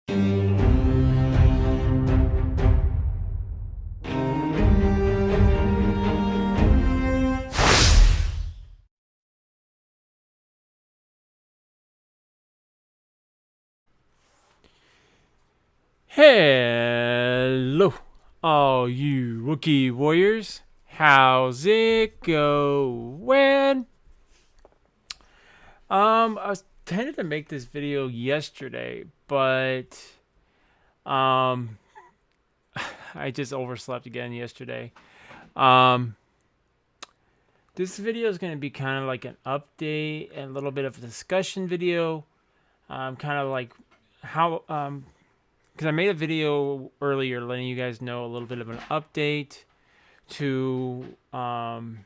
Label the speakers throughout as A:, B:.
A: Hello, all you Wookiee warriors. How's it going? I was tended to make this video yesterday, but um, I just overslept again yesterday. Um, this video is going to be kind of like an update and a little bit of a discussion video. Kind of like how because I made a video earlier letting you guys know a little bit of an update to what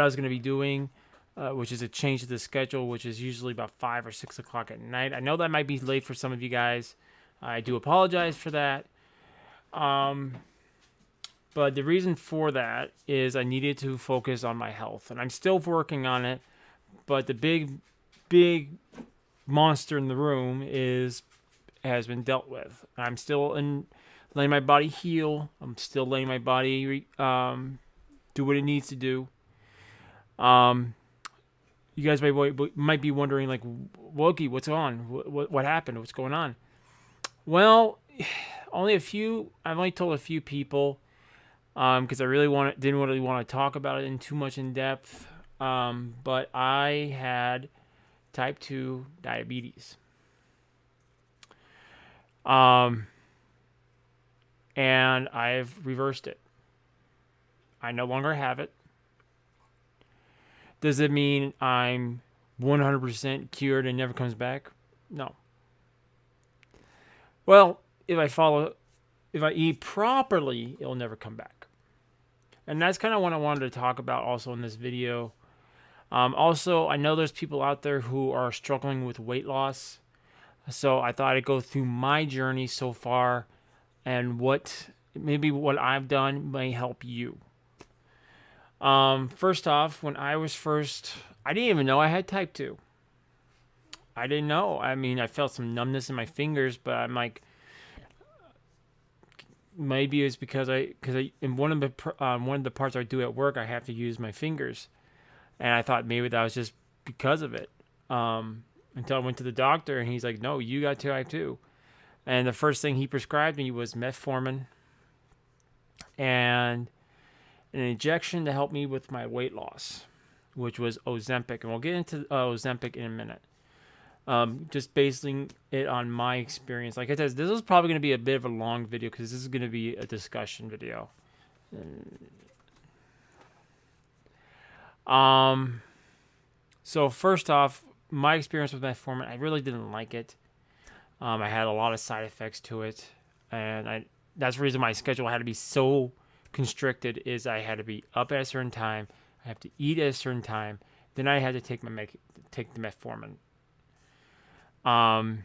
A: I was going to be doing, which is a change to the schedule, which is usually about 5 or 6 o'clock at night. I know that might be late for some of you guys. I do apologize for that. But the reason for that is I needed to focus on my health, and I'm still working on it. But the big monster in the room has been dealt with. I'm still letting my body heal. I'm still letting my body do what it needs to do. You guys might be wondering, like, Wookiee, what's on? What happened? What's going on? Well, I've only told a few people because I didn't really want to talk about it in too much in depth. But I had type 2 diabetes. And I've reversed it. I no longer have it. Does it mean I'm 100% cured and never comes back? No. Well, if I eat properly, it'll never come back. And that's kind of what I wanted to talk about also in this video. Also, I know there's people out there who are struggling with weight loss. So I thought I'd go through my journey so far and what I've done may help you. First off, when I didn't even know I had type 2. I didn't know. I mean, I felt some numbness in my fingers, but I'm like, maybe it's because in one of the parts I do at work, I have to use my fingers, and I thought maybe that was just because of it. Until I went to the doctor, and he's like, "No, you got type 2." And the first thing he prescribed me was metformin and an injection to help me with my weight loss, which was Ozempic. And we'll get into Ozempic in a minute. Just basing it on my experience. Like I said, this is probably going to be a bit of a long video because this is going to be a discussion video. So first off, my experience with metformin, I really didn't like it. I had a lot of side effects to it, and that's the reason my schedule had to be so constricted. Is I had to be up at a certain time, I have to eat at a certain time, then I had to take the metformin. And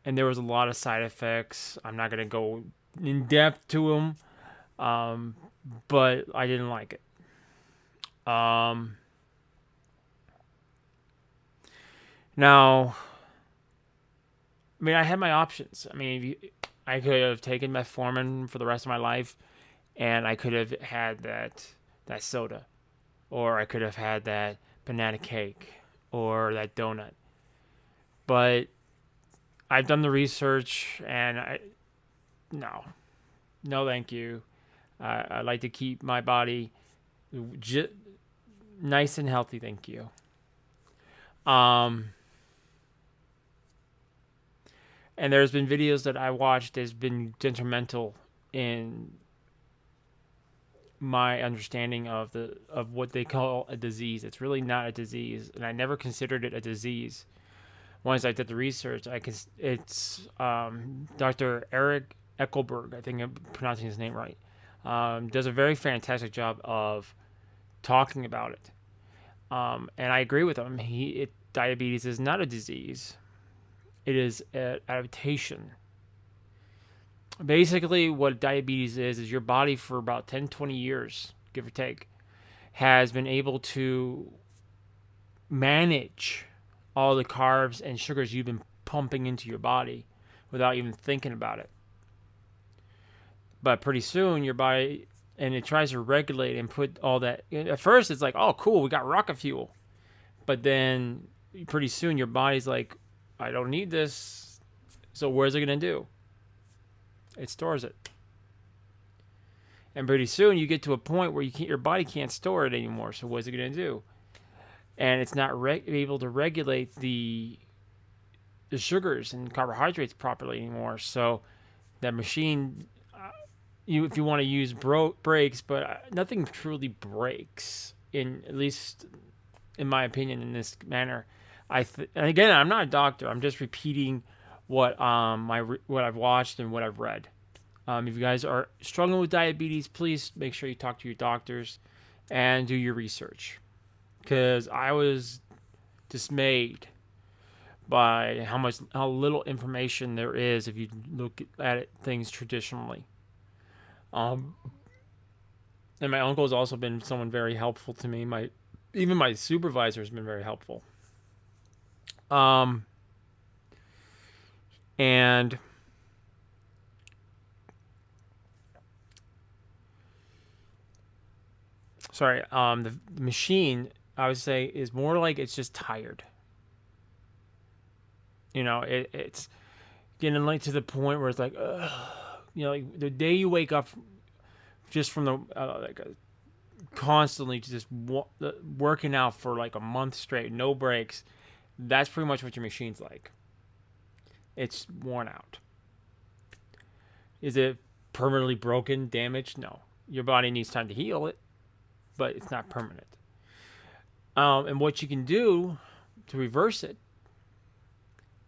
A: there was a lot of side effects. I'm not gonna go in depth to them, but I didn't like it. Now, I mean, I had my options. I mean, I could have taken metformin for the rest of my life, and I could have had that soda, or I could have had that banana cake, or that donut. But I've done the research, and no, thank you. I like to keep my body nice and healthy. Thank you. And there's been videos that I watched that's been detrimental in my understanding of what they call a disease. It's really not a disease, and I never considered it a disease. Once I did the research, it's Dr. Eric Eckelberg, I think I'm pronouncing his name right, does a very fantastic job of talking about it. And I agree with him. Diabetes is not a disease. It is an adaptation. Basically, what diabetes is your body for about 10, 20 years, give or take, has been able to manage all the carbs and sugars you've been pumping into your body without even thinking about it. But pretty soon your body, and it tries to regulate and put all that. At first it's like, oh cool, we got rocket fuel. But then pretty soon your body's like, I don't need this. So where's it gonna do? It stores it. And pretty soon you get to a point where your body can't store it anymore. So what's it gonna do? And it's not able to regulate the sugars and carbohydrates properly anymore. So that machine, if you want to use brakes, but nothing truly breaks, in at least in my opinion, in this manner. And again, I'm not a doctor. I'm just repeating what what I've watched and what I've read. If you guys are struggling with diabetes, please make sure you talk to your doctors and do your research, because I was dismayed by how little information there is if you look at things traditionally. And my uncle has also been someone very helpful to me. Even my supervisor has been very helpful. And sorry, the machine, I would say, is more like it's just tired. It's getting like to the point where it's like, like the day you wake up just from the constantly just working out for like a month straight, no breaks. That's pretty much what your machine's like. It's worn out. Is it permanently broken, damaged? No. Your body needs time to heal it, but it's not permanent. And what you can do to reverse it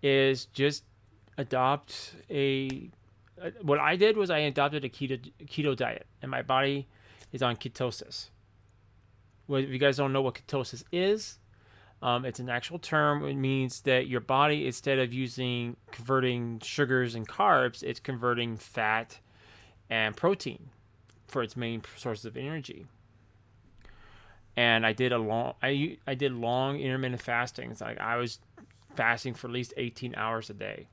A: is just adopt what I did was I adopted a keto diet, and my body is on ketosis. Well, if you guys don't know what ketosis is, it's an actual term. It means that your body, instead of converting sugars and carbs, it's converting fat and protein for its main sources of energy. And I did long intermittent fastings. Like I was fasting for at least 18 hours a day.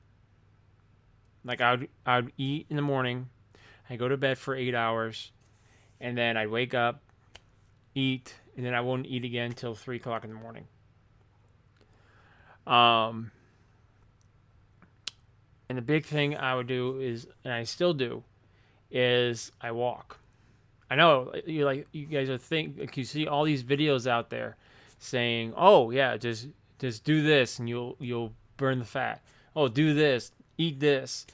A: Like I would eat in the morning, I go to bed for 8 hours, and then I'd wake up, eat, and then I wouldn't eat again until 3 o'clock in the morning. And the big thing I would do is, and I still do, is I walk. I know you guys are you see all these videos out there saying, "Oh yeah, just do this and you'll burn the fat. Oh, do this, eat this."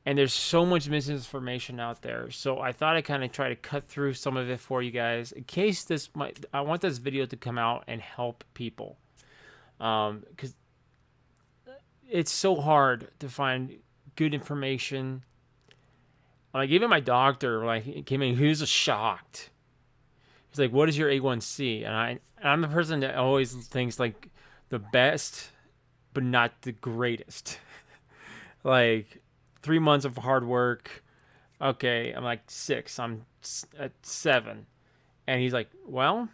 A: And there's so much misinformation out there. So I thought I'd kind of try to cut through some of it for you guys in case I want this video to come out and help people. Because it's so hard to find good information. Like even my doctor, he came in, he was shocked. He's like, "What is your A1C?" And I'm the person that always thinks like the best, but not the greatest. Like 3 months of hard work. Okay, I'm like 6. I'm at 7, and he's like, "Well,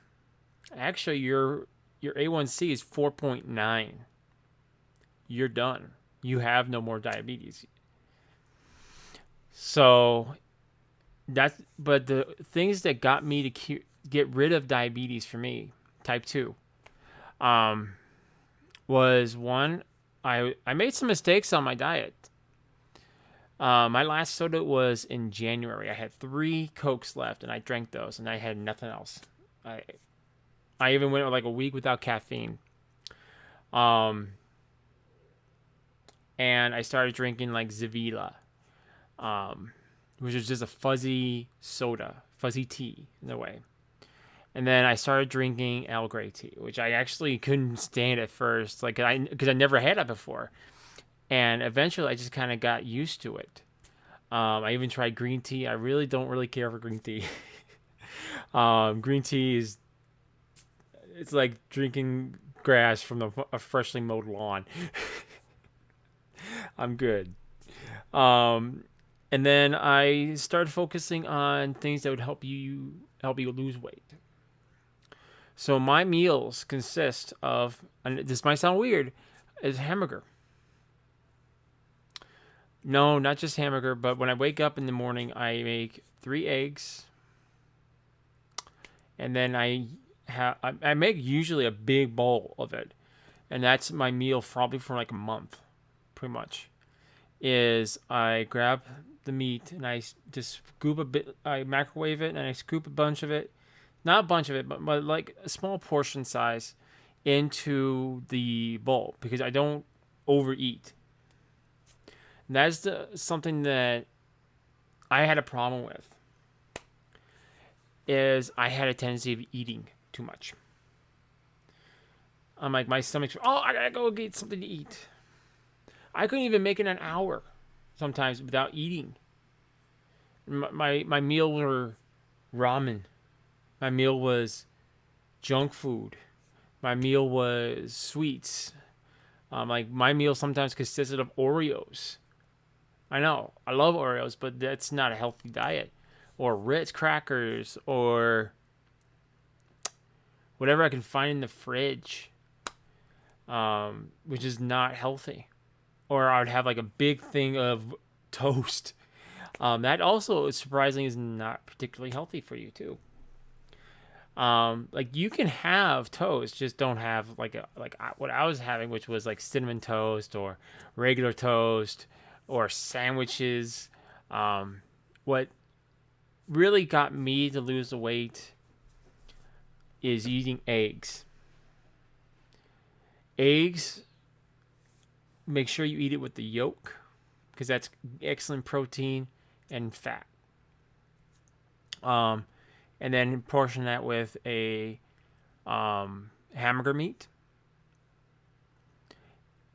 A: actually, your A1C is 4.9. You're done. You have no more diabetes." So but the things that got me to get rid of diabetes for me, type 2, was one, I made some mistakes on my diet. My last soda was in January. I had 3 Cokes left, and I drank those, and I had nothing else. I even went like a week without caffeine. And I started drinking like Zavila, which is just a fuzzy soda, fuzzy tea in a way. And then I started drinking Earl Grey tea, which I actually couldn't stand at first, because I never had it before. And eventually I just kind of got used to it. I even tried green tea. I really don't care for green tea. Green tea it's like drinking grass from a freshly mowed lawn. I'm good. And then I started focusing on things that would help you lose weight. So my meals consist of, and this might sound weird, is hamburger. No, not just hamburger, but when I wake up in the morning, I make 3 eggs, and then I make usually a big bowl of it, and that's my meal probably for like a month, pretty much. Is I grab the meat and I just scoop a bit, I microwave it and I scoop a bunch of it, not a bunch of it, but like a small portion size into the bowl because I don't overeat. And that's something that I had a problem with. Is I had a tendency of eating too much. I'm like my stomach's. Oh, I gotta go get something to eat. I couldn't even make it an hour sometimes without eating. My meal were ramen. My meal was junk food. My meal was sweets. Like my meal sometimes consisted of Oreos. I know I love Oreos, but that's not a healthy diet. Or Ritz crackers, or whatever I can find in the fridge, which is not healthy. Or I would have like a big thing of toast. That also surprisingly is not particularly healthy for you too. Like you can have toast, just don't have what I was having, which was like cinnamon toast or regular toast or sandwiches. What really got me to lose the weight is eating eggs. Eggs, make sure you eat it with the yolk because that's excellent protein and fat. Um, and then portion that with a hamburger meat.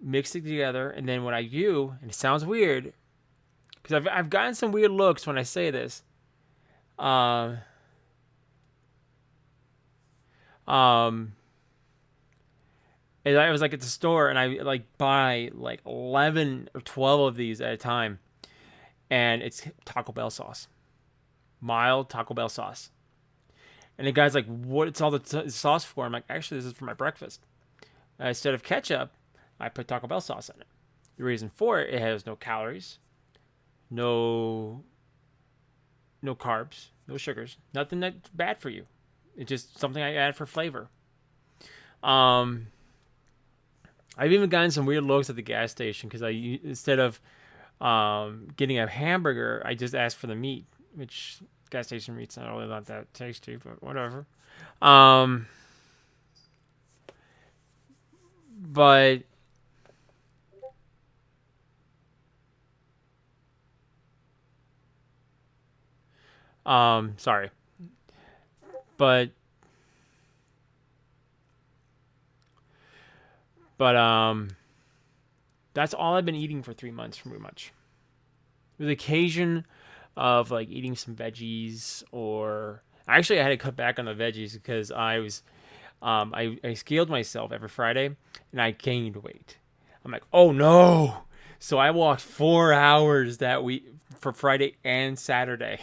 A: Mix it together, and then what I do, and it sounds weird, because I've gotten some weird looks when I say this. Um, um, and I was like at the store, and I like buy like 11 or 12 of these at a time, and it's Taco Bell sauce, mild Taco Bell sauce. And the guy's like, "What's all the sauce for?" I'm like, "Actually, this is for my breakfast. Instead of ketchup, I put Taco Bell sauce in it. The reason for it, it has no calories, no no carbs, no sugars, nothing that's bad for you. It's just something I add for flavor." Um, I've even gotten some weird looks at the gas station because I instead of getting a hamburger, I just asked for the meat, which gas station meat's not really not that tasty, but whatever. Um, but sorry, but but that's all I've been eating for 3 months, pretty much. With occasion of like eating some veggies, or actually I had to cut back on the veggies because I scaled myself every Friday and I gained weight. I'm like, oh no! So I walked 4 hours that week for Friday and Saturday.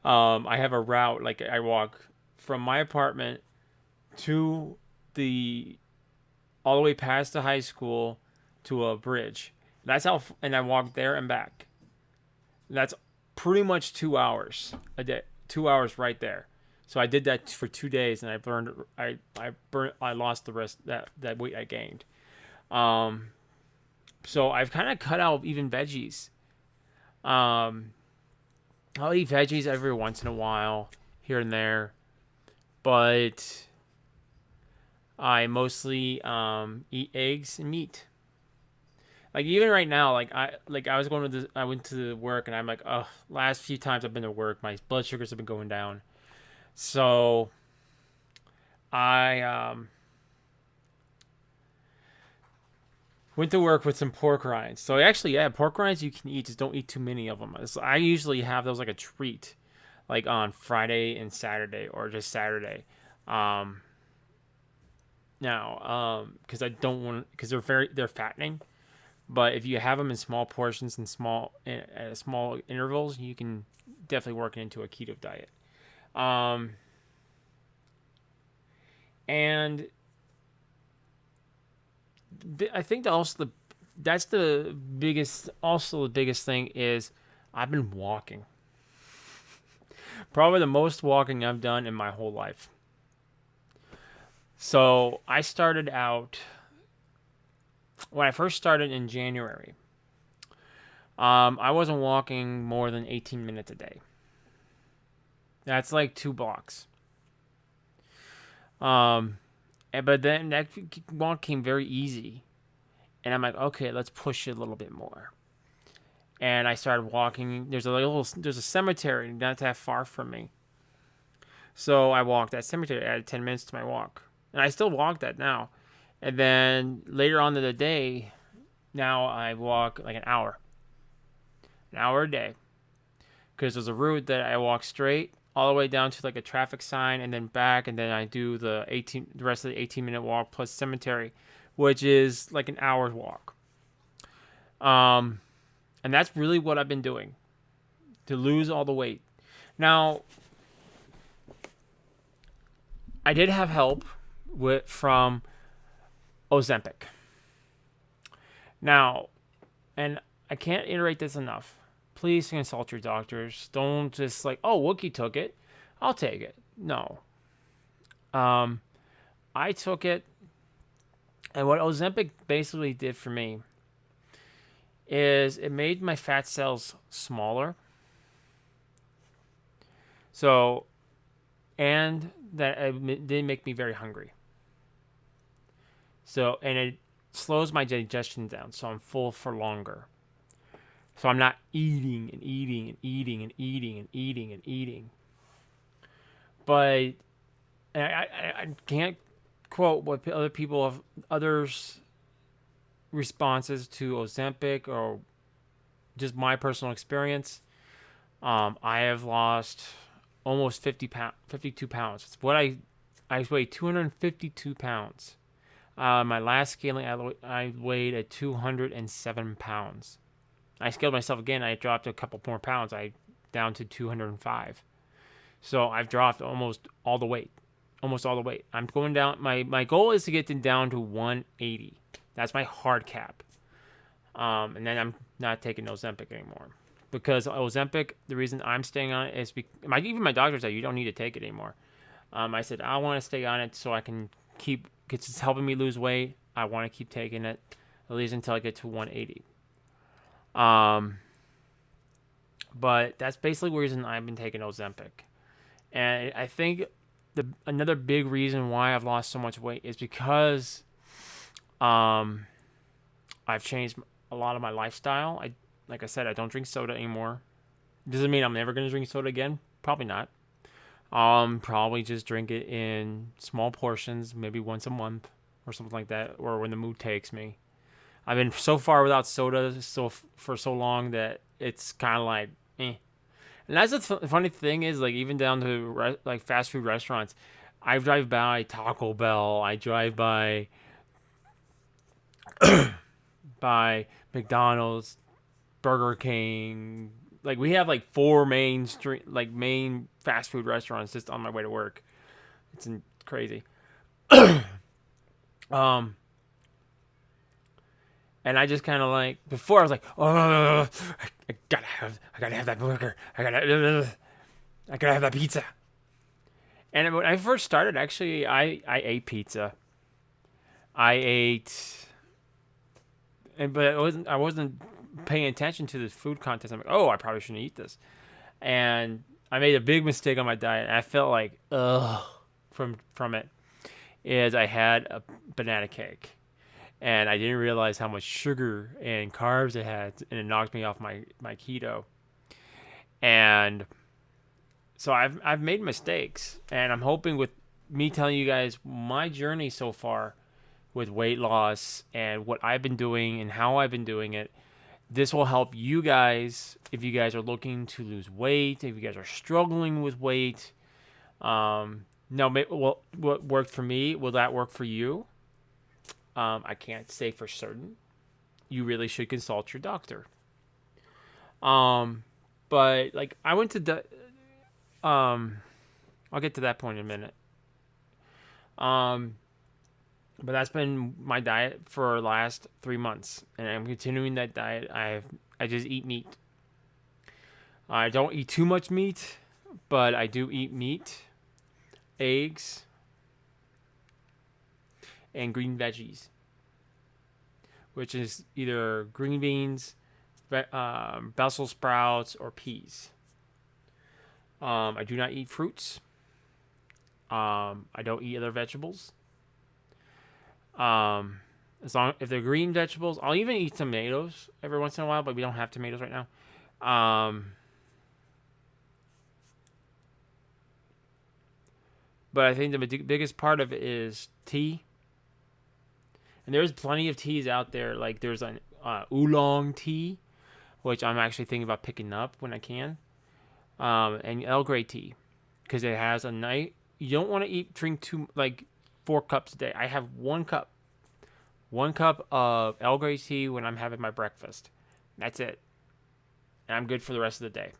A: I have a route like I walk from my apartment to the all the way past the high school to a bridge. That's how, and I walk there and back. That's pretty much 2 hours a day. 2 hours right there. So I did that for 2 days, and I lost the rest that weight I gained. Um, so I've kind of cut out even veggies. Um, I'll eat veggies every once in a while, here and there, but I mostly eat eggs and meat. Like even right now, I was going to I went to work and I'm like, oh, last few times I've been to work, my blood sugars have been going down. So I went to work with some pork rinds. So actually, yeah, pork rinds you can eat, just don't eat too many of them. I usually have those like a treat, like on Friday and Saturday, or just Saturday. Um, because I don't want, because they're fattening. But if you have them in small portions and small intervals, you can definitely work it into a keto diet. Um, and I think that also that's the biggest. Also, the biggest thing is I've been walking. Probably the most walking I've done in my whole life. So I started out when I first started in January. I wasn't walking more than 18 minutes a day. That's like 2 blocks. Um, but then that walk came very easy, and I'm like, okay, let's push it a little bit more. And I started walking. There's a cemetery not that far from me, so I walked that cemetery. I added 10 minutes to my walk, and I still walk that now. And then later on in the day, now I walk like an hour a day, because there's a route that I walk straight all the way down to like a traffic sign and then back, and then I do the rest of the 18-minute walk plus cemetery, which is like an hour's walk. Um, and that's really what I've been doing to lose all the weight. Now, I did have help from Ozempic. Now, and I can't iterate this enough. Please consult your doctors. Don't just like, oh, Wookiee took it, I'll take it. No. Um, I took it, and what Ozempic basically did for me is it made my fat cells smaller. So, and that it didn't make me very hungry. So, and it slows my digestion down, so I'm full for longer. So I'm not eating and eating and eating and eating and eating and eating. But I can't quote what other people have, others' responses to Ozempic or just my personal experience. I have lost almost 52 pounds. It's what I weighed 252 pounds. My last scaling, I weighed at 207 pounds. I scaled myself again. I dropped a couple more pounds. I down to 205. So I've dropped almost all the weight. Almost all the weight. I'm going down. My goal is to get down to 180. That's my hard cap. And then I'm not taking Ozempic anymore. Because Ozempic, the reason I'm staying on it is even my doctor said you don't need to take it anymore. I said I want to stay on it so I can keep, because it's helping me lose weight. I want to keep taking it at least until I get to 180. But that's basically the reason I've been taking Ozempic. And I think another big reason why I've lost so much weight is because I've changed a lot of my lifestyle. Like I said, I don't drink soda anymore. Doesn't mean I'm never going to drink soda again. Probably not. Probably just drink it in small portions, maybe once a month or something like that, or when the mood takes me. I've been so far without soda for so long that it's kind of like, eh. And that's the funny thing is, like, even down to like fast food restaurants, I drive by Taco Bell, I drive by McDonald's, Burger King. Like, we have like 4 main fast food restaurants just on my way to work. It's crazy. And I just kind of like, before I was like, oh, I gotta have that burger. I gotta have that pizza. And when I first started, actually, I ate pizza. I ate, but I wasn't paying attention to the food contest. I'm like, oh, I probably shouldn't eat this. And I made a big mistake on my diet. And I felt like, ugh, from it. Is I had a banana cake. And I didn't realize how much sugar and carbs it had, and it knocked me off my keto. And so I've made mistakes, and I'm hoping with me telling you guys my journey so far with weight loss and what I've been doing and how I've been doing it, this will help you guys if you guys are looking to lose weight, if you guys are struggling with weight. Now, what worked for me, will that work for you? I can't say for certain. You really should consult your doctor. But like I went to I'll get to that point in a minute. But that's been my diet for the last 3 months, and I'm continuing that diet. I just eat meat. I don't eat too much meat, but I do eat meat, eggs, and green veggies, which is either green beans, Brussels sprouts, or peas. I do not eat fruits. I don't eat other vegetables. As long if they're green vegetables, I'll even eat tomatoes every once in a while, but we don't have tomatoes right now. But I think the biggest part of it is tea, and there's plenty of teas out there. Like there's an oolong tea, which I'm actually thinking about picking up when I can, and Earl Grey tea, because it has a night. You don't want to drink too like 4 cups a day. I have 1 cup of Earl Grey tea when I'm having my breakfast. That's it, and I'm good for the rest of the day.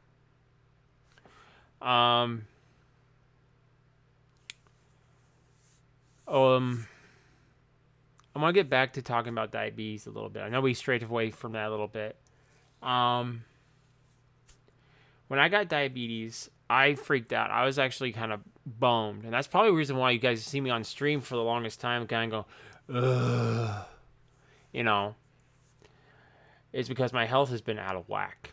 A: Um, um, I want to get back to talking about diabetes a little bit. I know we strayed away from that a little bit. Um, when I got diabetes, I freaked out. I was actually kind of bummed, and that's probably the reason why you guys see me on stream for the longest time, kind of go, ugh, you know, it's because my health has been out of whack.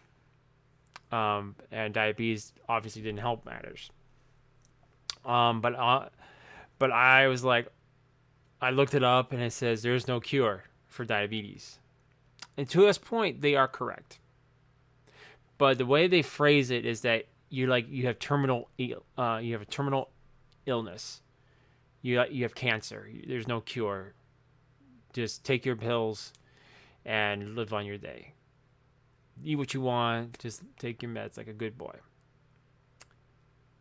A: And diabetes obviously didn't help matters. But I was like, I looked it up, and it says there's no cure for diabetes. And to this point, they are correct. But the way they phrase it is that you have you have a terminal illness. You have cancer. There's no cure. Just take your pills and live on your day. Eat what you want. Just take your meds like a good boy.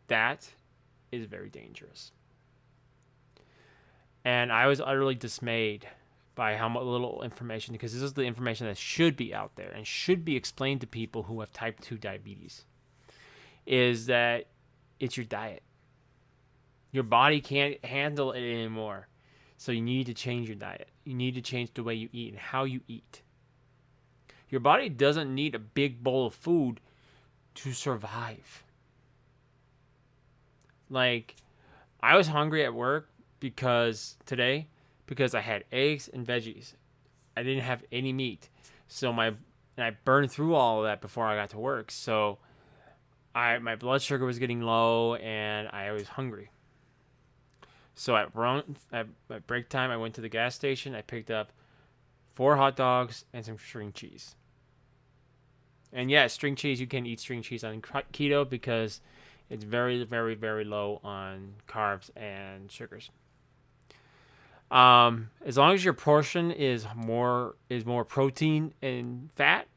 A: That is very dangerous. And I was utterly dismayed by how little information, because this is the information that should be out there and should be explained to people who have type 2 diabetes, is that it's your diet. Your body can't handle it anymore. So you need to change your diet. You need to change the way you eat and how you eat. Your body doesn't need a big bowl of food to survive. Like, I was hungry at work because I had eggs and veggies. I didn't have any meat. So I burned through all of that before I got to work. So my blood sugar was getting low and I was hungry. So at break time, I went to the gas station. I picked up 4 hot dogs and some string cheese. And yeah, string cheese, you can eat string cheese on keto because it's very, very, very low on carbs and sugars. As long as your portion is more protein and fat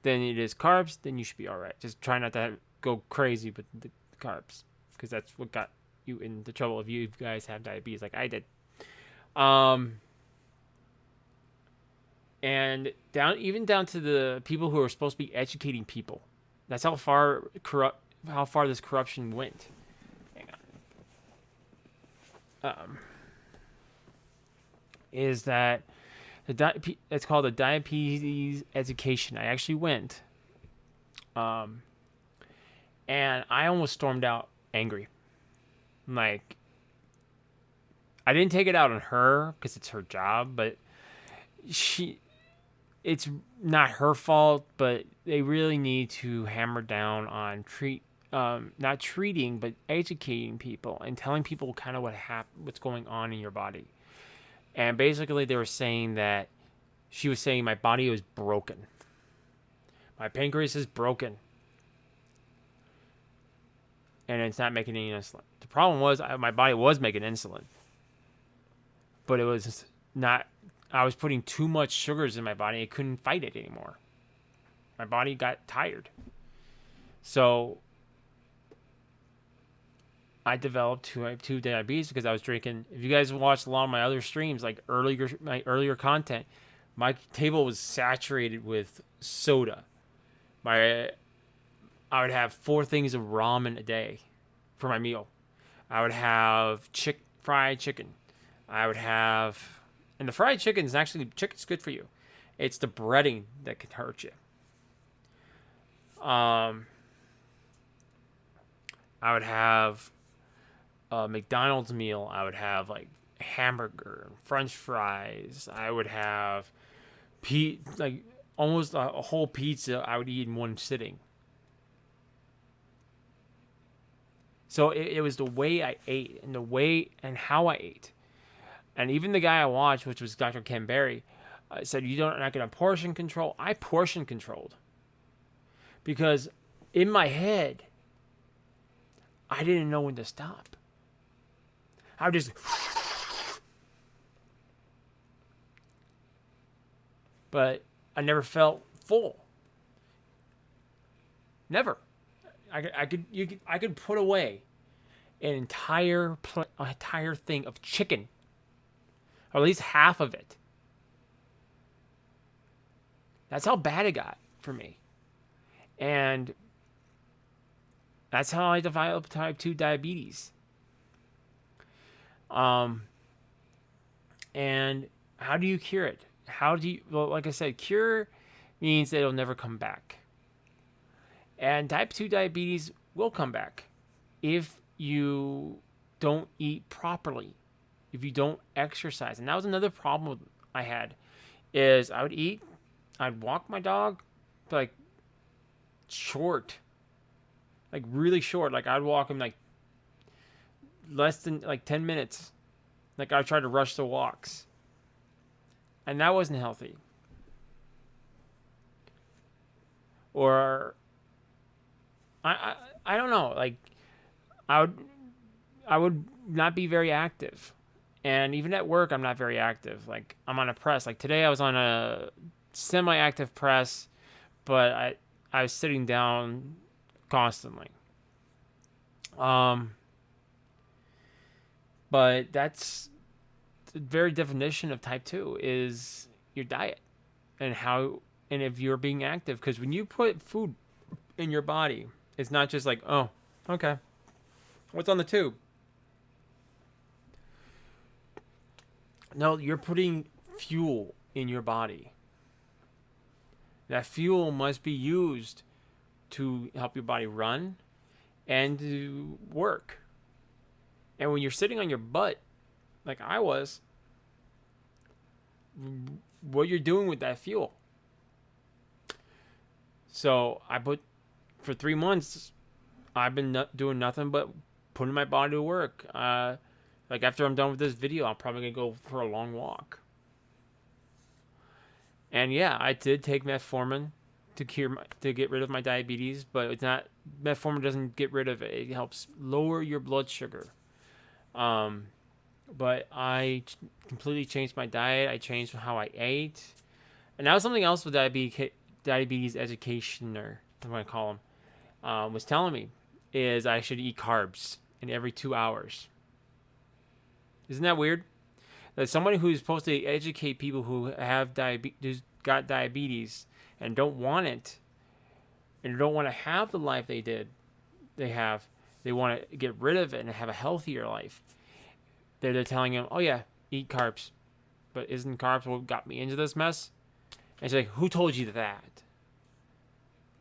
A: than it is carbs, then you should be all right. Just try not to go crazy with the carbs, because that's what got you in the trouble if you guys have diabetes like I did. And down to the people who are supposed to be educating people. That's how far this corruption went. Hang on. Is that it's called the diabetes education. I actually went, and I almost stormed out angry. Like, I didn't take it out on her because it's her job, but it's not her fault. But they really need to hammer down on not treating, but educating people and telling people kind of what's going on in your body. And basically, they were saying that she was saying my body was broken. My pancreas is broken. And it's not making any insulin. The problem was my body was making insulin. But it was not, I was putting too much sugars in my body. It couldn't fight it anymore. My body got tired. So I developed type 2 diabetes because I was drinking. If you guys watched a lot of my other streams, like my earlier content, my table was saturated with soda. I would have 4 things of ramen a day for my meal. I would have fried chicken. I would have And the fried chicken is actually, chicken's good for you. It's the breading that can hurt you. I would have a McDonald's meal. I would have like hamburger, French fries. I would have like almost a whole pizza. I would eat in one sitting. So it was the way I ate and the way and how I ate. And even the guy I watched, which was Dr. Ken Berry, said, "You're not going to portion control." I portion controlled because in my head, I didn't know when to stop. I would just, but I never felt full. Never. I could put away an entire thing of chicken, or at least half of it. That's how bad it got for me, and that's how I developed type 2 diabetes. And how do you cure it? Well, like I said, cure means that it'll never come back. And type 2 diabetes will come back if you don't eat properly, if you don't exercise. And that was another problem I had, is I'd walk my dog, like short, like really short. Like I'd walk him like less than like 10 minutes. Like I tried to rush the walks. And that wasn't healthy. Or I don't know, like I would not be very active. And even at work I'm not very active. Like I'm on a press. Like today I was on a semi-active press, but I was sitting down constantly. But that's the very definition of type 2 is your diet and if you're being active, because when you put food in your body, it's not just like, oh, okay, what's on the tube? No, you're putting fuel in your body. That fuel must be used to help your body run and to work. And when you're sitting on your butt, like I was, what you're doing with that fuel? So for 3 months, I've been doing nothing but putting my body to work. Like after I'm done with this video, I'm probably gonna go for a long walk. And yeah, I did take metformin to get rid of my diabetes, but it's not, metformin doesn't get rid of it. It helps lower your blood sugar. But I completely changed my diet. I changed how I ate. And now something else with diabetes educationer, I'm going to call him, was telling me is I should eat carbs in every 2 hours. Isn't that weird? That somebody who's supposed to educate people who have got diabetes and don't want it, and don't want to have the life they want to get rid of it and have a healthier life. They're telling him, oh yeah, eat carbs. But isn't carbs what got me into this mess? And she's like, who told you that?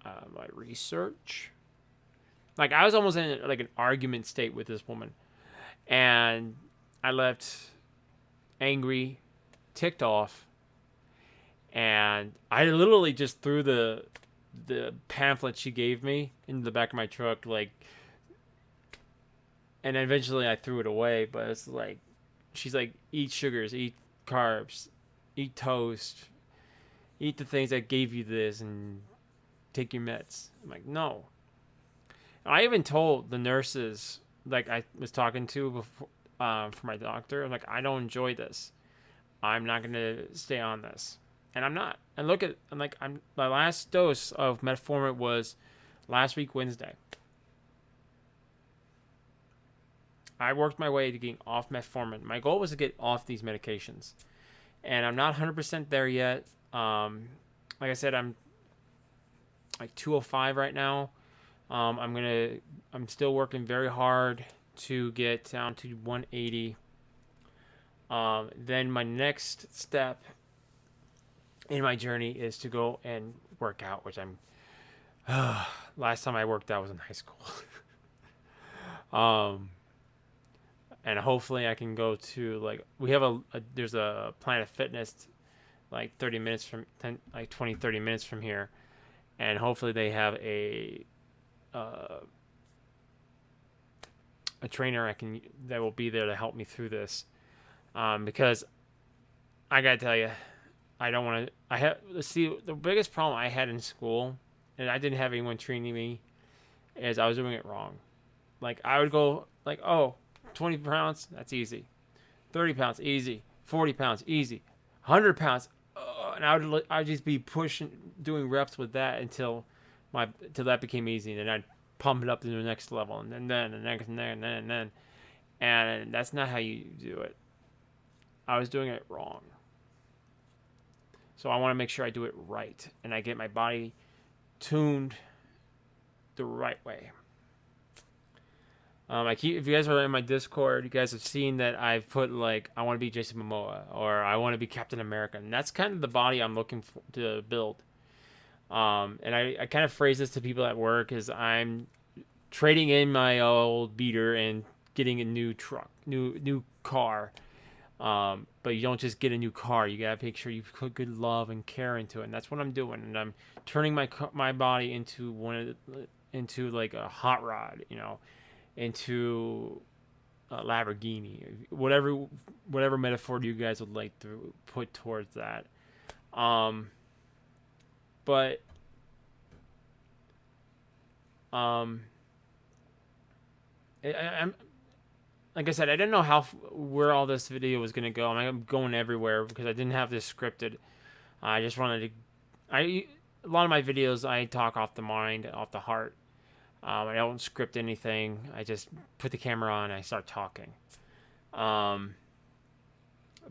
A: My research. Like I was almost in like an argument state with this woman. And I left angry, ticked off. And I literally just threw the pamphlet she gave me into the back of my truck, like, and eventually I threw it away. But it's like, she's like, eat sugars, eat carbs, eat toast, eat the things that gave you this, and take your meds. I'm like, no. I even told the nurses, like I was talking to before, for my doctor, I'm like, I don't enjoy this. I'm not gonna stay on this, and I'm not. And my last dose of metformin was last week Wednesday. I worked my way to getting off metformin. My goal was to get off these medications, and I'm not 100% there yet. Like I said, I'm like 205 right now. I'm still working very hard to get down to 180. Then my next step in my journey is to go and work out, which I'm. Last time I worked out was in high school. um, and hopefully I can go to like we have there's a Planet Fitness like 30 minutes from 10, like 20 30 minutes from here, and hopefully they have uh, a trainer that will be there to help me through this, because I gotta tell you, I don't want to. I have see the biggest problem I had in school, and I didn't have anyone training me, is I was doing it wrong. Like I would go like, oh, 20 pounds, that's easy. 30 pounds, easy. 40 pounds, easy. 100 pounds, and I would just be pushing, doing reps with that until that became easy, and then I'd pump it up to the next level, and then the next, and that's not how you do it. I was doing it wrong. So I want to make sure I do it right, and I get my body tuned the right way. If you guys are in my Discord, you guys have seen that I've put like I want to be Jason Momoa or I want to be Captain America, and that's kind of the body I'm looking for to build. And I kind of phrase this to people at work as I'm trading in my old beater and getting a new truck, new car. But you don't just get a new car. You gotta make sure you put good love and care into it, and that's what I'm doing. And I'm turning my body into like a hot rod, into a Lamborghini, whatever metaphor you guys would like to put towards that. But I'm like I said, I didn't know where all this video was gonna go. I'm going everywhere because I didn't have this scripted. I just wanted to. A lot of my videos I talk off the mind, off the heart. I don't script anything. I just put the camera on and I start talking. But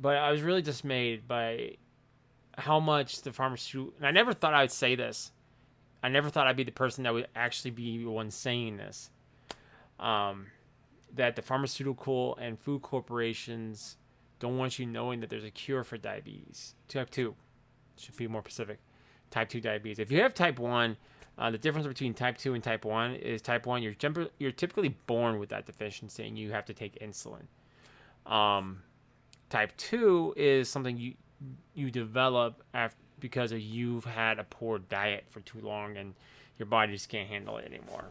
A: I was really dismayed by how much the pharmaceutical. And I never thought I would say this. I never thought I'd be the person that would actually be the one saying this. That the pharmaceutical and food corporations don't want you knowing that there's a cure for diabetes. Type 2. Should be more specific. Type 2 diabetes. If you have type 1, the difference between type 2 and type 1 is type 1, you're typically born with that deficiency and you have to take insulin. Type 2 is something you develop because you've had a poor diet for too long and your body just can't handle it anymore.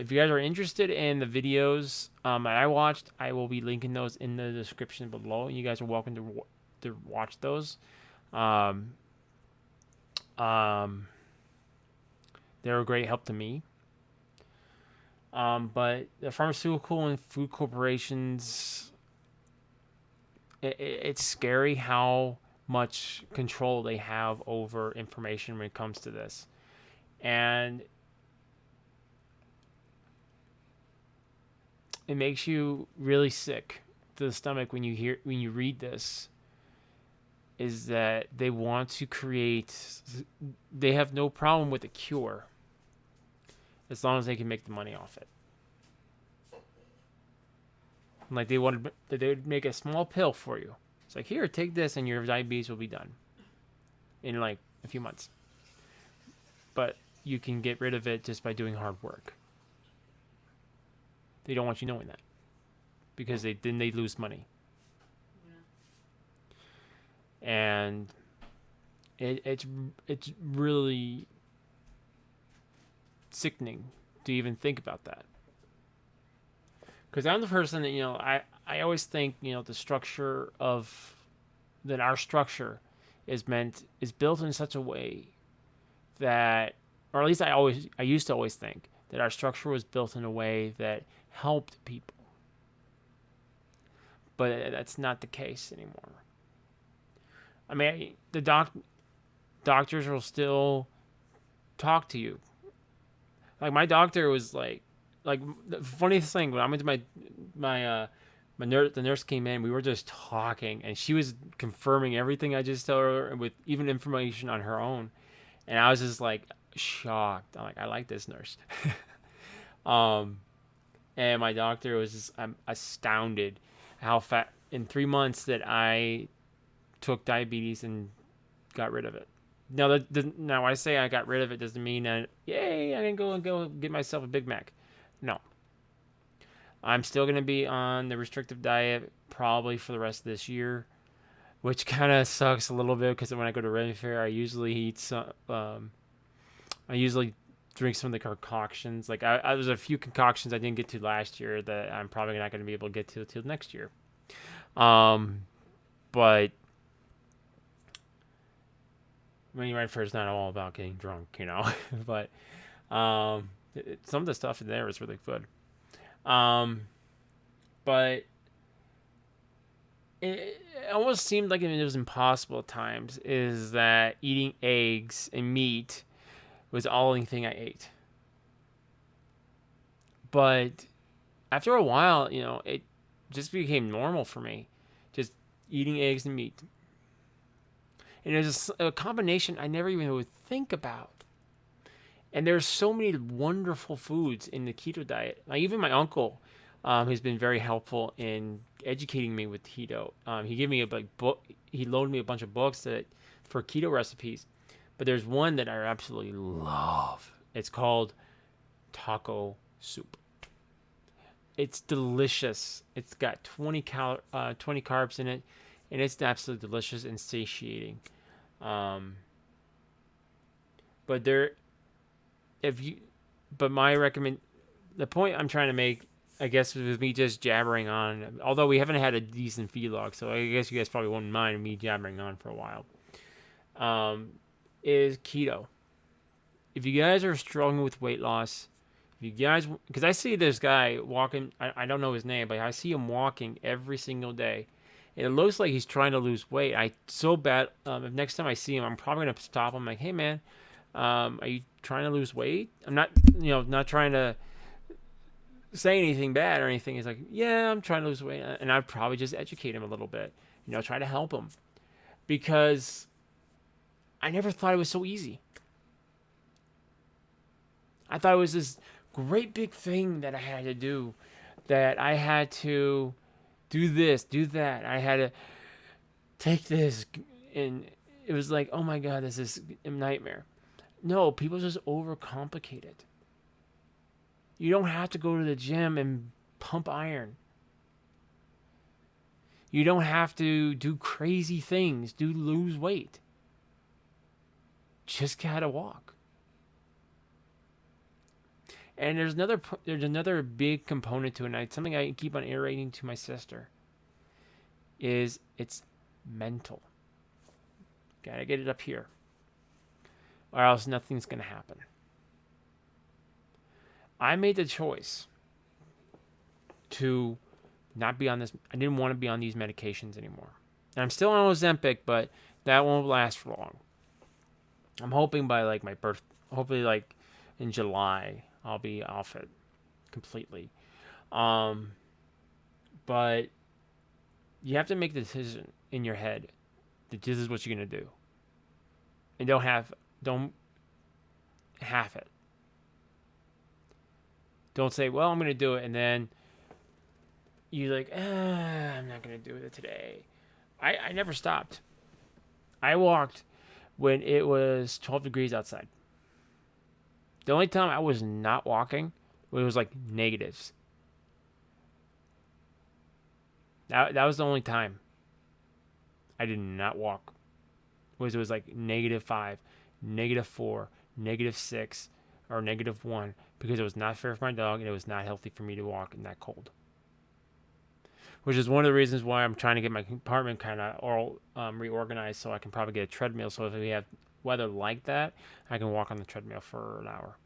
A: If you guys are interested in the videos that I watched, I will be linking those in the description below. You guys are welcome to watch those. They're a great help to me. But the pharmaceutical and food corporations, it's scary how much control they have over information when it comes to this. And it makes you really sick to the stomach when you read this. Is that they want to they have no problem with a cure as long as they can make the money off it. Like they would make a small pill for you. It's like, here, take this and your diabetes will be done in like a few months. But you can get rid of it just by doing hard work. They don't want you knowing that because then they lose money. And it's really sickening to even think about that. Because I'm the person that, I always think, the structure that our structure is built in such a way that, or at least I used to always think that our structure was built in a way that helped people. But that's not the case anymore. I mean, the doctors will still talk to you. Like my doctor was like the funniest thing when I went to the nurse came in, we were just talking, and she was confirming everything I just told her with even information on her own, and I was just like shocked. I'm like, I like this nurse. And my doctor was just astounded how fat in 3 months that I took diabetes and got rid of it. Now, now I say I got rid of it doesn't mean that yay I can go get myself a Big Mac. No, I'm still gonna be on the restrictive diet probably for the rest of this year, which kind of sucks a little bit because when I go to Ren Fair, I usually eat some. I usually drink some of the concoctions. Like I there's a few concoctions I didn't get to last year that I'm probably not going to be able to get to till next year. Um, but when you ride fair, it's not all about getting drunk, you know. but some of the stuff in there is really good. Um, but it almost seemed like it was impossible at times. Is that eating eggs and meat was the only thing I ate. But after a while, it just became normal for me, just eating eggs and meat. And there's a combination I never even would think about. And there's so many wonderful foods in the keto diet. Like even my uncle, has been very helpful in educating me with keto. He gave me book. He loaned me a bunch of books for keto recipes. But there's one that I absolutely love. It's called taco soup. It's delicious. It's got 20 carbs in it, and it's absolutely delicious and satiating. Um, but there, if you, but my recommend, the point I'm trying to make, I guess, with me just jabbering on, although we haven't had a decent vlog, so I guess you guys probably won't mind me jabbering on for a while. Is keto. If you guys are struggling with weight loss, if you guys, because I see this guy walking, I don't know his name, but I see him walking every single day. And it looks like he's trying to lose weight. I so bad. If next time I see him, I'm probably gonna stop him. Like, hey man, are you trying to lose weight? I'm not, not trying to say anything bad or anything. He's like, yeah, I'm trying to lose weight, and I'd probably just educate him a little bit. Try to help him because I never thought it was so easy. I thought it was this great big thing that I had to do, that I had to do this, do that. I had to take this, and it was like, oh my God, this is a nightmare. No, people just overcomplicate it. You don't have to go to the gym and pump iron. You don't have to do crazy things, lose weight. Just gotta walk. And there's another big component to it. And something I keep on iterating to my sister is it's mental. Gotta get it up here, or else nothing's gonna happen. I made the choice to not be on this. I didn't want to be on these medications anymore. And I'm still on Ozempic, but that won't last for long. I'm hoping by like my birth, hopefully like in July, I'll be off it completely. But you have to make the decision in your head that this is what you're gonna do, and don't half it. Don't say, well, I'm gonna do it, and then you like, I'm not gonna do it today. I never stopped. I walked when it was 12 degrees outside. The only time I was not walking when it was like negatives. That was the only time I did not walk. It was like -5, -4, -6, or -1, because it was not fair for my dog and it was not healthy for me to walk in that cold. Which is one of the reasons why I'm trying to get my apartment kind of reorganized, so I can probably get a treadmill. So if we have weather like that, I can walk on the treadmill for an hour.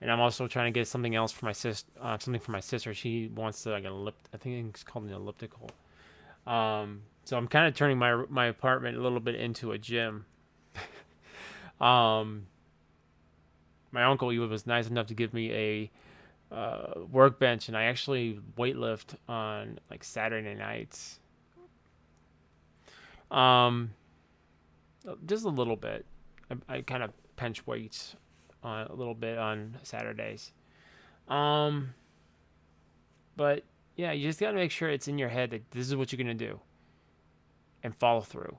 A: And I'm also trying to get something else for my something for my sister. She wants like I think it's called an elliptical. So I'm kind of turning my apartment a little bit into a gym. My uncle, he was nice enough to give me a workbench, and I actually weightlift on like Saturday nights. Just a little bit. I kind of bench weights a little bit on Saturdays. But yeah, you just got to make sure it's in your head that this is what you're going to do and follow through.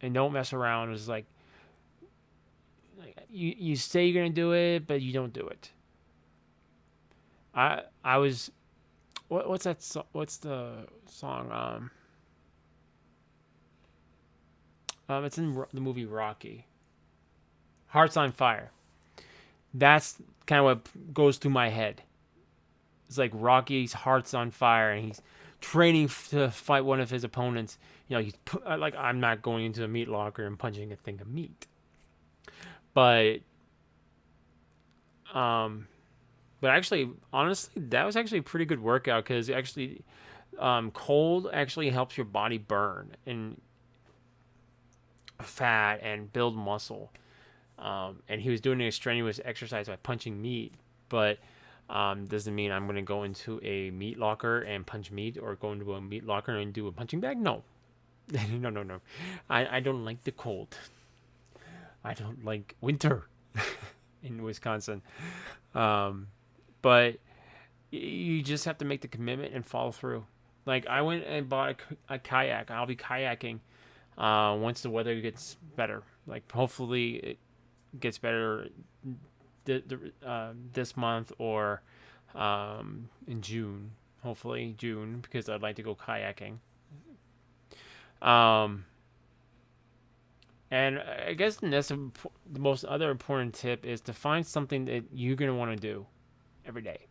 A: And don't mess around. It's like you say you're going to do it, but you don't do it. I was what's that what's the song it's in the movie Rocky. Hearts on Fire. That's kind of what goes through my head. It's like Rocky's heart's on fire, and he's training to fight one of his opponents. He's like, I'm not going into a meat locker and punching a thing of meat, but um, but actually, honestly, that was actually a pretty good workout because actually, cold actually helps your body burn and fat and build muscle. And he was doing a strenuous exercise by punching meat, but doesn't mean I'm going to go into a meat locker and punch meat or go into a meat locker and do a punching bag. No. No. I don't like the cold. I don't like winter in Wisconsin. But you just have to make the commitment and follow through. Like, I went and bought a kayak. I'll be kayaking once the weather gets better. Like, hopefully it gets better this month or in June, hopefully June, because I'd like to go kayaking. And I guess the most other important tip is to find something that you're gonna want to do every day.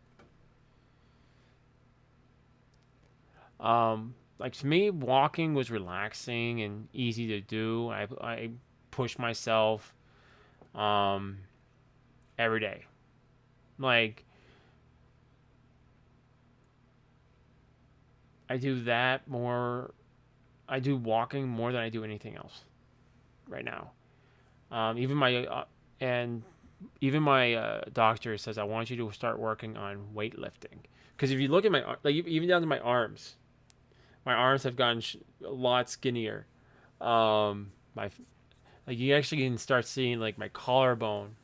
A: Like to me, walking was relaxing and easy to do. I push myself every day. Like I do that more. I do walking more than I do anything else right now. Even my and even my doctor says I want you to start working on weightlifting because if you look at like even down to my arms have gotten a lot skinnier. My like you actually can start seeing like my collarbone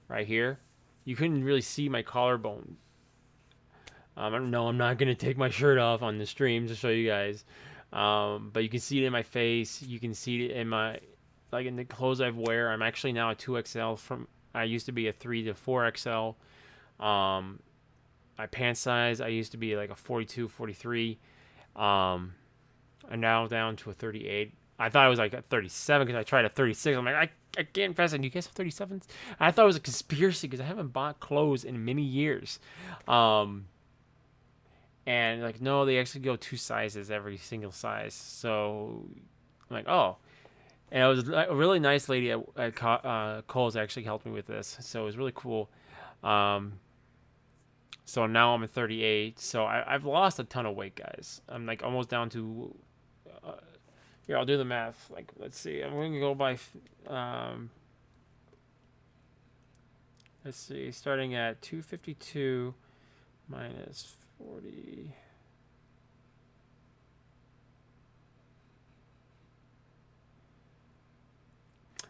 A: right here. You couldn't really see my collarbone. I don't know. I'm not gonna take my shirt off on the stream to show you guys, but you can see it in my face. You can see it in my like in the clothes I wear. I'm actually now a 2XL from I used to be a 3 to 4XL. My pant size I used to be like a 42, 43. I'm now down to a 38. I thought it was like a 37 because I tried a 36. I'm like, I can't fast. You guys have 37s? I thought it was a conspiracy because I haven't bought clothes in many years. And like, no, they actually go 2 sizes every single size. So I'm like, oh. And it was a really nice lady at Kohl's actually helped me with this. So it was really cool. So now I'm at 38. So I've lost a ton of weight, guys. I'm like almost down to. Here, I'll do the math. Like, let's see. I'm going to go by. Let's see. Starting at 252 minus 40.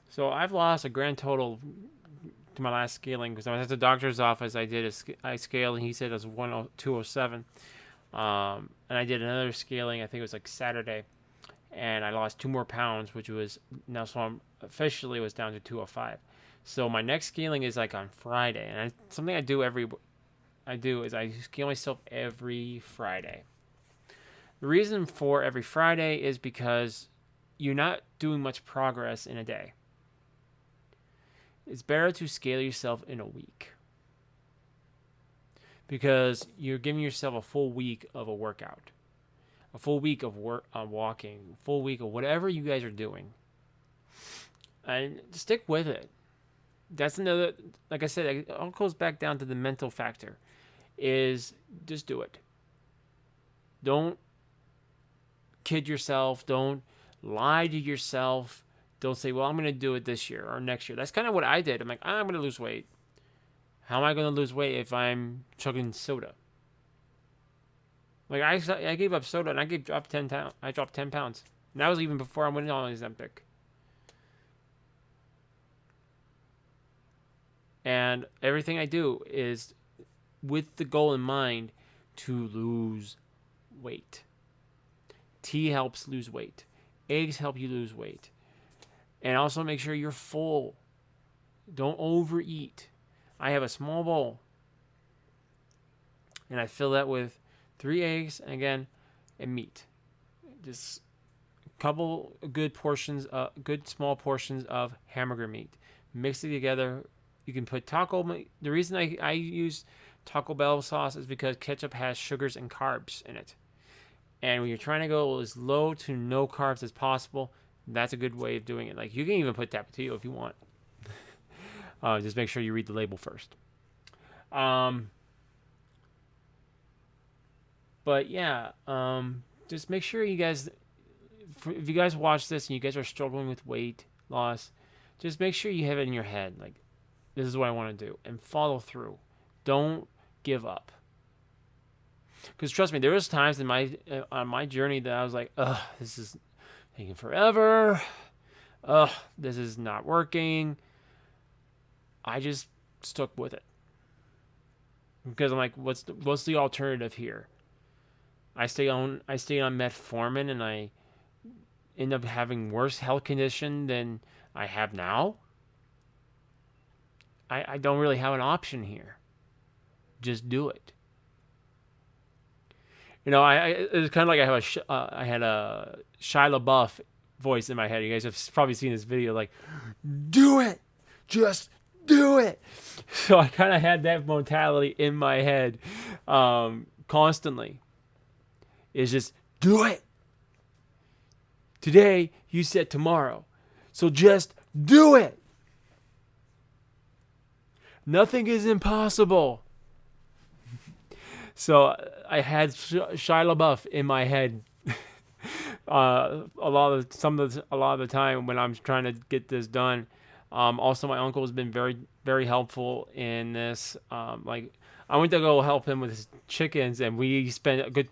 A: So I've lost a grand total to my last scaling because I was at the doctor's office. I scaled and he said it was 207. And I did another scaling. I think it was like Saturday, and I lost 2 more pounds, which was now so I'm officially was down to 205. So my next scaling is like on Friday, and something I do is I scale myself every Friday. The reason for every Friday is because you're not doing much progress in a day. It's better to scale yourself in a week because you're giving yourself a full week of a workout, a full week of walking, a full week of whatever you guys are doing, and stick with it. That's another, like I said, it all goes back down to the mental factor. Is just do it. Don't kid yourself. Don't lie to yourself. Don't say, well, I'm going to do it this year or next year. That's kind of what I did. I'm like, I'm going to lose weight. How am I going to lose weight if I'm chugging soda? Like, I gave up soda and I dropped 10 pounds. I dropped 10 pounds. And that was even before I went on Ozempic. And everything I do is with the goal in mind to lose weight. Tea helps lose weight. Eggs help you lose weight. And also make sure you're full. Don't overeat. I have a small bowl, and I fill that with 3 eggs, and again, and meat. Just a couple good portions, good small portions of hamburger meat. Mix it together. You can put taco meat. The reason I use Taco Bell sauce is because ketchup has sugars and carbs in it. And when you're trying to go as low to no carbs as possible, that's a good way of doing it. Like, you can even put tapatio if you want. Just make sure you read the label first. But yeah, just make sure you guys, if you guys watch this and you guys are struggling with weight loss, just make sure you have it in your head. Like, this is what I want to do, and follow through. Don't give up. Because trust me, there was times in on my journey that I was like, ugh, this is taking forever. Ugh, this is not working. I just stuck with it. Because I'm like, what's the alternative here? I stay on metformin, and I end up having worse health condition than I have now. I don't really have an option here. Just do it. You know, it's kind of like I had a Shia LaBeouf voice in my head. You guys have probably seen this video, like, do it, just do it. So I kind of had that mentality in my head constantly. It's just do it. Today, you said tomorrow. So just do it. Nothing is impossible. So I had Shia LaBeouf in my head a lot of the time when I'm trying to get this done. Also, my uncle has been very, very helpful in this. Like, I went to go help him with his chickens, and we spent a good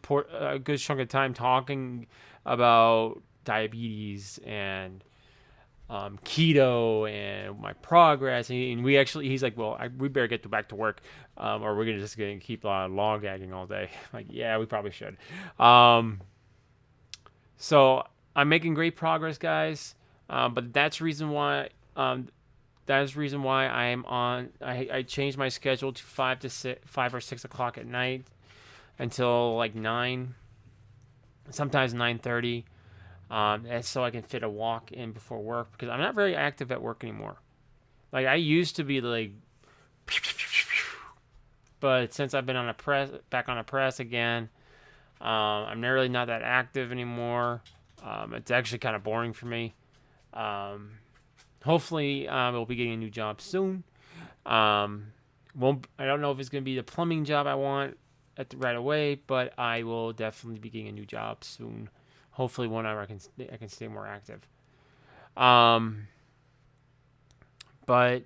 A: chunk of time talking about diabetes and keto and my progress. And he's like, well, we better get back to work, or we're gonna keep lollygagging all day. Like, yeah, we probably should. So I'm making great progress, guys. But that's reason why. That is the reason why I changed my schedule to 5 or 6 o'clock at night until like 9, sometimes 9:30. And so I can fit a walk in before work, because I'm not very active at work anymore. Like, I used to be like, but since I've been back on a press again, I'm really not that active anymore. It's actually kind of boring for me. Hopefully, we'll be getting a new job soon. I don't know if it's going to be the plumbing job I want right away, but I will definitely be getting a new job soon. Hopefully, one hour I can stay more active. But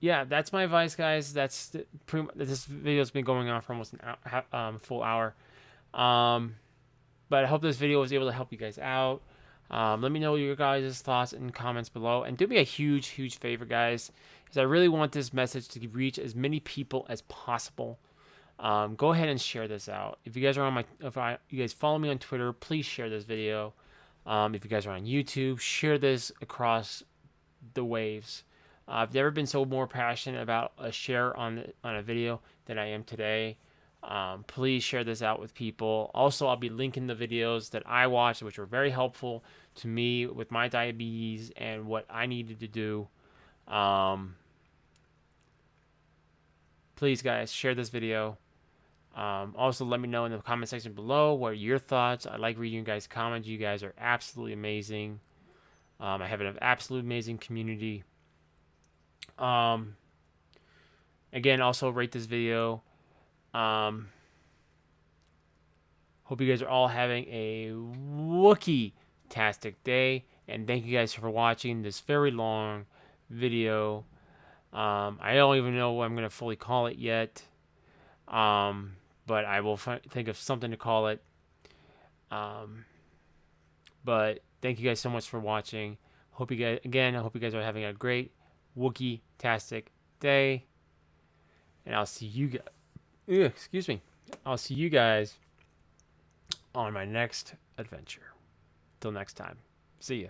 A: yeah, that's my advice, guys. This video's been going on for almost a full hour. But I hope this video was able to help you guys out. Let me know your guys' thoughts and comments below. And do me a huge, huge favor, guys, because I really want this message to reach as many people as possible. Go ahead and share this out. If you guys are you guys follow me on Twitter, please share this video. If you guys are on YouTube, share this across the waves. I've never been so more passionate about a share on a video than I am today. Please share this out with people. Also, I'll be linking the videos that I watched, which were very helpful to me with my diabetes and what I needed to do. Please, guys, share this video. Also, let me know in the comment section below what are your thoughts. I like reading you guys' comments. You guys are absolutely amazing. I have an absolutely amazing community. Again, also rate this video. Hope you guys are all having a Wookiee-tastic day. And thank you guys for watching this very long video. I don't even know what I'm going to fully call it yet. But I will think of something to call it. But thank you guys so much for watching. I hope you guys are having a great Wookiee-tastic day. And I'll see you guys. Excuse me. I'll see you guys on my next adventure. Till next time. See ya.